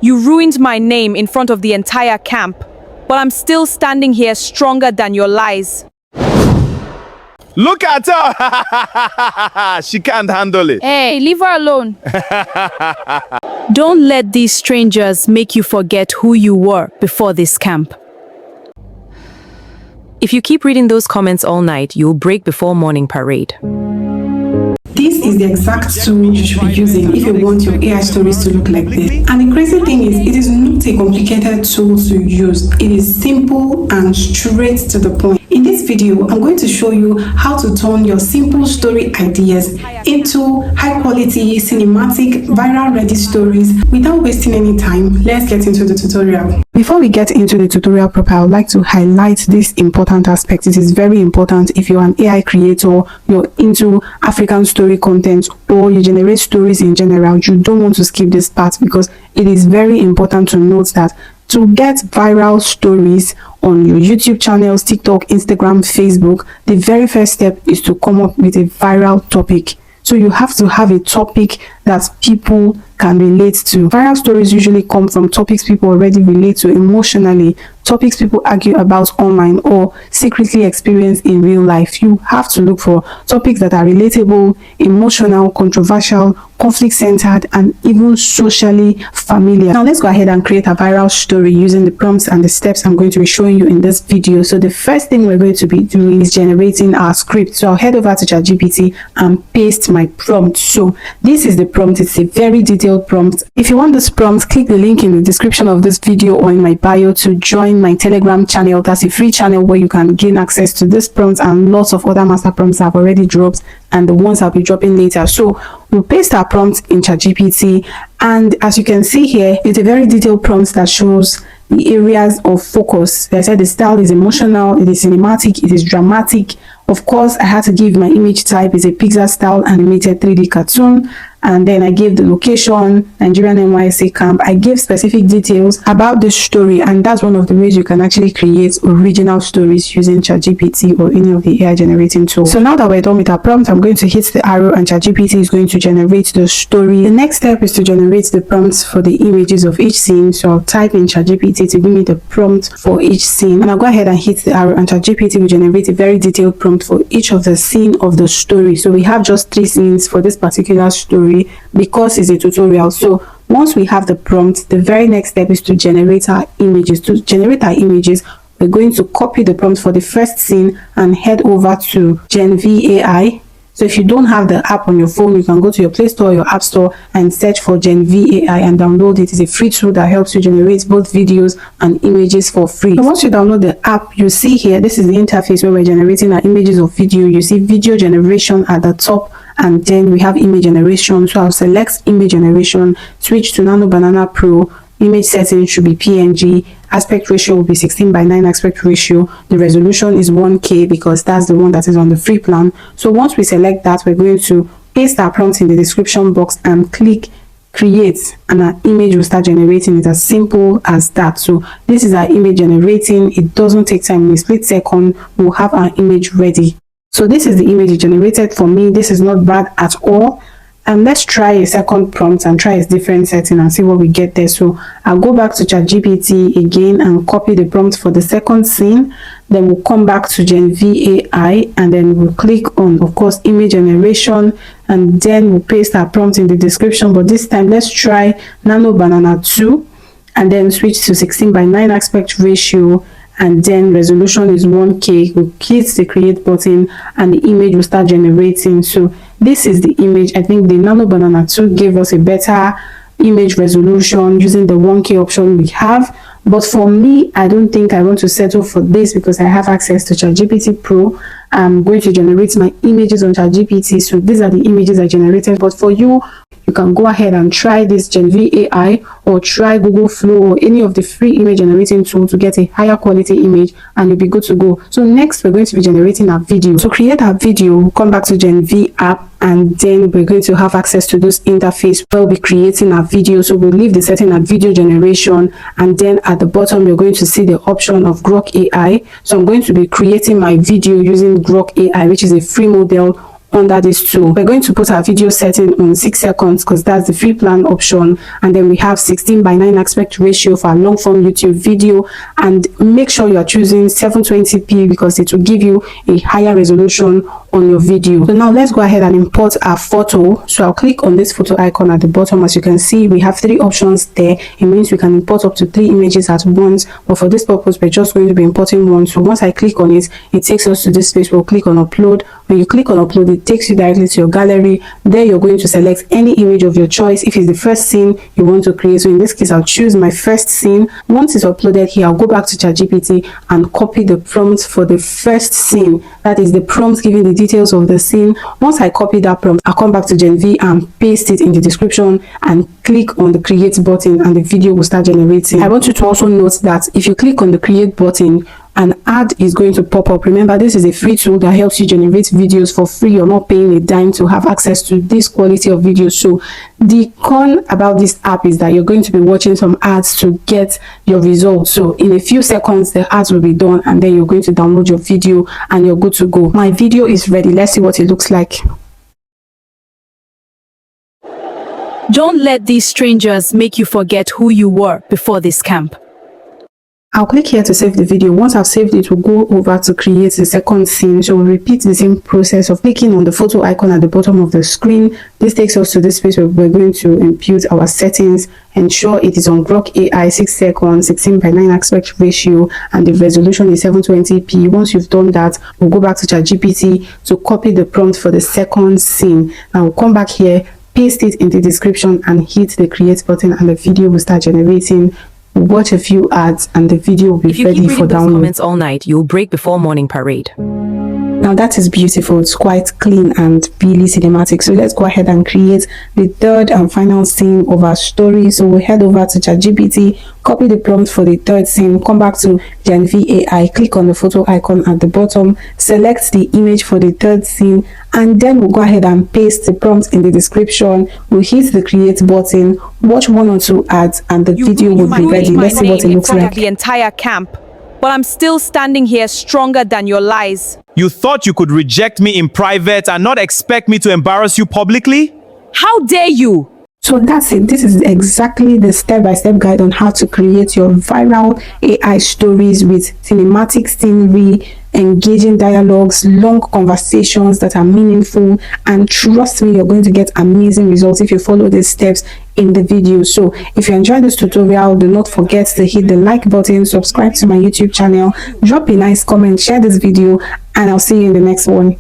You ruined my name in front of the entire camp, but I'm still standing here stronger than your lies. Look at her! She can't handle it. Hey, leave her alone. Don't let these strangers make you forget who you were before this camp. If you keep reading those comments all night, you'll break before morning parade. This is the exact tool you should be using if you want your AI stories to look like this. And the crazy thing is, it is not a complicated tool to use. It is simple and straight to the point. In this video, I'm going to show you how to turn your simple story ideas into high-quality, cinematic, viral-ready stories without wasting any time. Let's get into the tutorial. Before we get into the tutorial proper, I would like to highlight this important aspect. It is very important if you're an AI creator, you're into African story content, or you generate stories in general. You don't want to skip this part because it is very important to note that to get viral stories on your YouTube channels, TikTok, Instagram, Facebook, the very first step is to come up with a viral topic. So you have to have a topic that people can relate to. Viral stories usually come from topics people already relate to emotionally, topics people argue about online or secretly experience in real life. You have to look for topics that are relatable, emotional, controversial, conflict-centered, and even socially familiar. Now let's go ahead and create a viral story using the prompts and the steps I'm going to be showing you in this video. So the first thing we're going to be doing is generating our script. So I'll head over to ChatGPT and paste my prompt. So this is the prompt. It's a very detailed prompt. If you want this prompt, click the link in the description of this video or in my bio to join my Telegram channel. That's a free channel where you can gain access to this prompt and lots of other master prompts I've already dropped and the ones I'll be dropping later. So we'll paste our prompt in ChatGPT, and as you can see here, it's a very detailed prompt that shows the areas of focus. Like I said, the style is emotional, it is cinematic, it is dramatic. Of course, I had to give my image type is a Pixar style animated 3D cartoon, and then I gave the location, Nigerian NYSC camp. I gave specific details about the story, and that's one of the ways you can actually create original stories using ChatGPT or any of the AI generating tools. So now that we're done with our prompt, I'm going to hit the arrow and ChatGPT is going to generate the story. The next step is to generate the prompts for the images of each scene. So I'll type in ChatGPT to give me the prompt for each scene, and I'll go ahead and hit the arrow and ChatGPT will generate a very detailed prompt for each of the scene of the story. So we have just 3 scenes for this particular story because it's a tutorial. So once we have the prompt, the very next step is to generate our images. To generate our images, we're going to copy the prompt for the first scene and head over to GenV Ai. So if you don't have the app on your phone, you can go to your Play Store or your App Store and search for GenV Ai and download it. It's a free tool that helps you generate both videos and images for free. So once you download the app, you see here, this is the interface where we're generating our images of video. You see video generation at the top, and then we have image generation. So I'll select image generation, switch to Nano Banana Pro. Image settings should be PNG. Aspect ratio will be 16:9 aspect ratio. The resolution is 1K because that's the one that is on the free plan. So once we select that, we're going to paste our prompt in the description box and click create, and our image will start generating. It's as simple as that. So this is our image generating. It doesn't take time. In a split second, we'll have our image ready. So this is the image it generated for me. This is not bad at all. And let's try a second prompt and try a different setting and see what we get there. So I'll go back to ChatGPT again and copy the prompt for the second scene. Then we'll come back to GenV Ai and then we'll click on, of course, image generation, and then we'll paste our prompt in the description. But this time, let's try Nano Banana 2 and then switch to 16:9 aspect ratio. And then resolution is 1K. We'll hit the create button and the image will start generating. So this is the image. I think the Nano Banana 2 gave us a better image resolution using the 1K option we have. But for me, I don't think I want to settle for this because I have access to ChatGPT Pro. I'm going to generate my images on ChatGPT. So these are the images I generated. But for you, you can go ahead and try this GenV Ai or try Google Flow or any of the free image generating tools to get a higher quality image, and you'll be good to go. So next, we're going to be generating our video. To create our video, we'll come back to GenV app, and then we're going to have access to this interface where we'll be creating our video. So we'll leave the setting at video generation, and then at the bottom, you're going to see the option of Grok AI. So I'm going to be creating my video using Grok AI, which is a free model under this tool. We're going to put our video setting on 6 seconds because that's the free plan option, and then we have 16:9 aspect ratio for our long form YouTube video, and make sure you are choosing 720p because it will give you a higher resolution on your video. So now let's go ahead and import our photo. So I'll click on this photo icon at the bottom. As you can see, we have 3 options there. It means we can import up to 3 images at once, but for this purpose we're just going to be importing one. So once I click on it, it takes us to this page. We'll click on upload. When you click on upload, it takes you directly to your gallery. There you're going to select any image of your choice if it's the first scene you want to create. So in this case, I'll choose my first scene. Once it's uploaded here, I'll go back to ChatGPT and copy the prompt for the first scene. That is the prompt giving the details of the scene. Once I copy that prompt, I'll come back to GenV and paste it in the description and click on the create button, and the video will start generating. I want you to also note that if you click on the create button, an ad is going to pop up. Remember, this is a free tool that helps you generate videos for free. You're not paying a dime to have access to this quality of videos. So the con about this app is that you're going to be watching some ads to get your results. So in a few seconds the ads will be done, and then you're going to download your video and you're good to go. My video is ready. Let's see what it looks like. Don't let these strangers make you forget who you were before this camp. I'll click here to save the video. Once I've saved it, we'll go over to create the second scene. So we'll repeat the same process of clicking on the photo icon at the bottom of the screen. This takes us to this space where we're going to impute our settings. Ensure it is on Grok AI 6 seconds, 16:9 aspect ratio, and the resolution is 720p. Once you've done that, we'll go back to ChatGPT to copy the prompt for the second scene. Now we'll come back here, paste it in the description, and hit the create button, and the video will start generating. Watch a few ads and the video will be ready for download. If you keep reading those comments all night, you'll break before morning parade. Now that is beautiful. It's quite clean and really cinematic. So let's go ahead and create the third and final scene of our story. So we'll head over to ChatGPT, copy the prompt for the third scene, come back to GenV Ai, click on the photo icon at the bottom, select the image for the third scene, and then we'll go ahead and paste the prompt in the description. We'll hit the create button, watch 1 or 2 ads, and the video will be ready. Let's see what it looks like. The entire camp, but I'm still standing here stronger than your lies. You thought you could reject me in private and not expect me to embarrass you publicly? How dare you? So that's it. This is exactly the step-by-step guide on how to create your viral AI stories with cinematic scenery, engaging dialogues, long conversations that are meaningful, and trust me, you're going to get amazing results if you follow these steps in the video. So if you enjoyed this tutorial, do not forget to hit the like button, subscribe to my YouTube channel, drop a nice comment, share this video, and I'll see you in the next one.